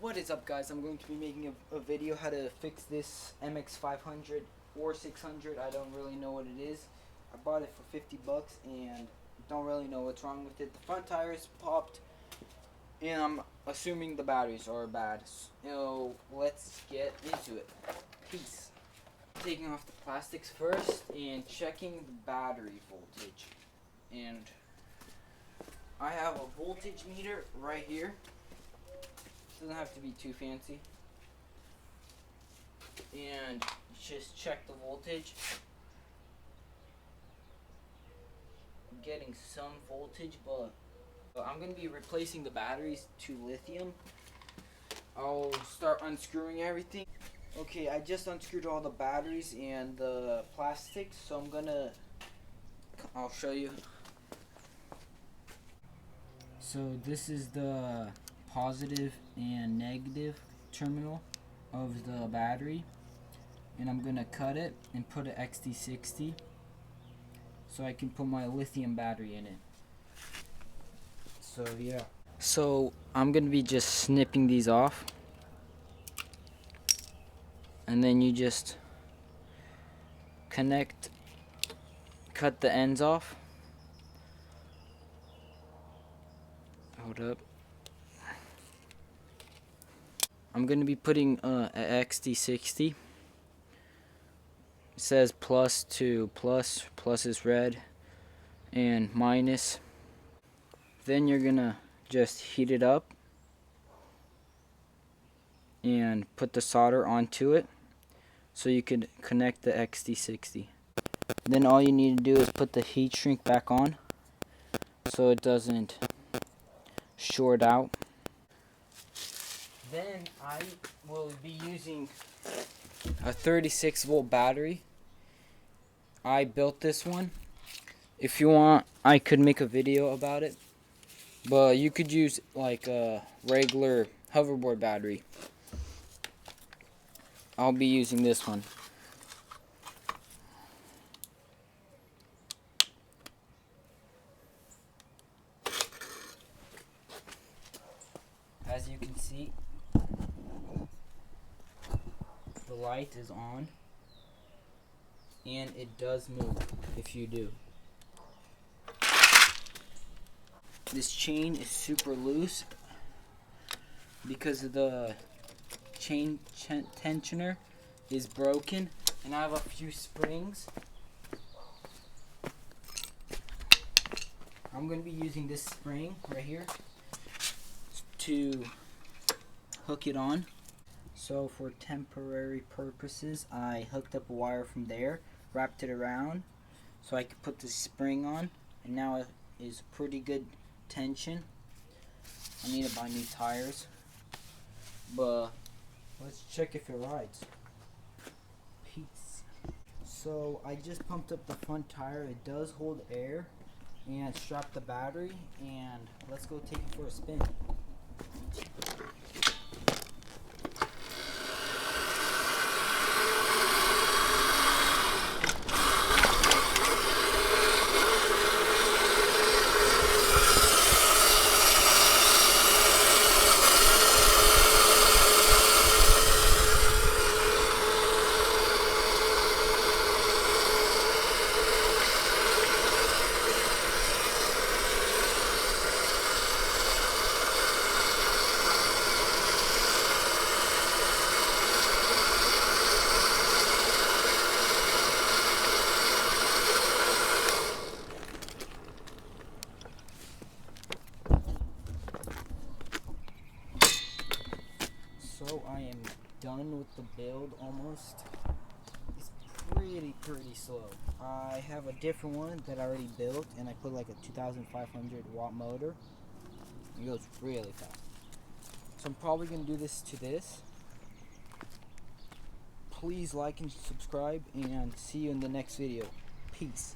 What is up, guys? I'm going to be making a video how to fix this MX500 or 600. I don't really know what it is. I bought it for 50 bucks and don't really know what's wrong with it. The front tires popped and I'm assuming the batteries are bad. So let's get into it. Peace. Taking off the plastics first and checking the battery voltage. And I have a voltage meter right here. Doesn't have to be too fancy. And just check the voltage. I'm getting some voltage, but I'm going to be replacing the batteries to lithium. I'll start unscrewing everything. Okay, I just unscrewed all the batteries and the plastics, so I'll show you. So this is the positive and negative terminal of the battery, and I'm gonna cut it and put an XT60 so I can put my lithium battery in it. So yeah, so I'm gonna be just snipping these off, and then you just cut the ends off. Hold up. I'm going to be putting an XT60. It says plus to plus. Plus is red and minus. Then you're going to just heat it up and put the solder onto it so you could connect the XT60. Then all you need to do is put the heat shrink back on so it doesn't short out. Then I will be using a 36 volt battery. I built this one. If you want, I could make a video about it, but you could use like a regular hoverboard battery. I'll be using this one. As you can see, the light is on, and it does move if you do. This chain is super loose because of the chain tensioner is broken, and I have a few springs. I'm going to be using this spring right here to hook it on. So for temporary purposes, I hooked up a wire from there, wrapped it around so I could put the spring on, and now it is pretty good tension. I need to buy new tires, but let's check if it rides. Peace. So I just pumped up the front tire. It does hold air, and strapped the battery, and let's go take it for a spin. So I am done with the build almost. It's pretty slow. I have a different one that I already built, and I put like a 2,500 watt motor. It goes really fast. So I'm probably going to do this to this. Please like and subscribe, and see you in the next video. Peace.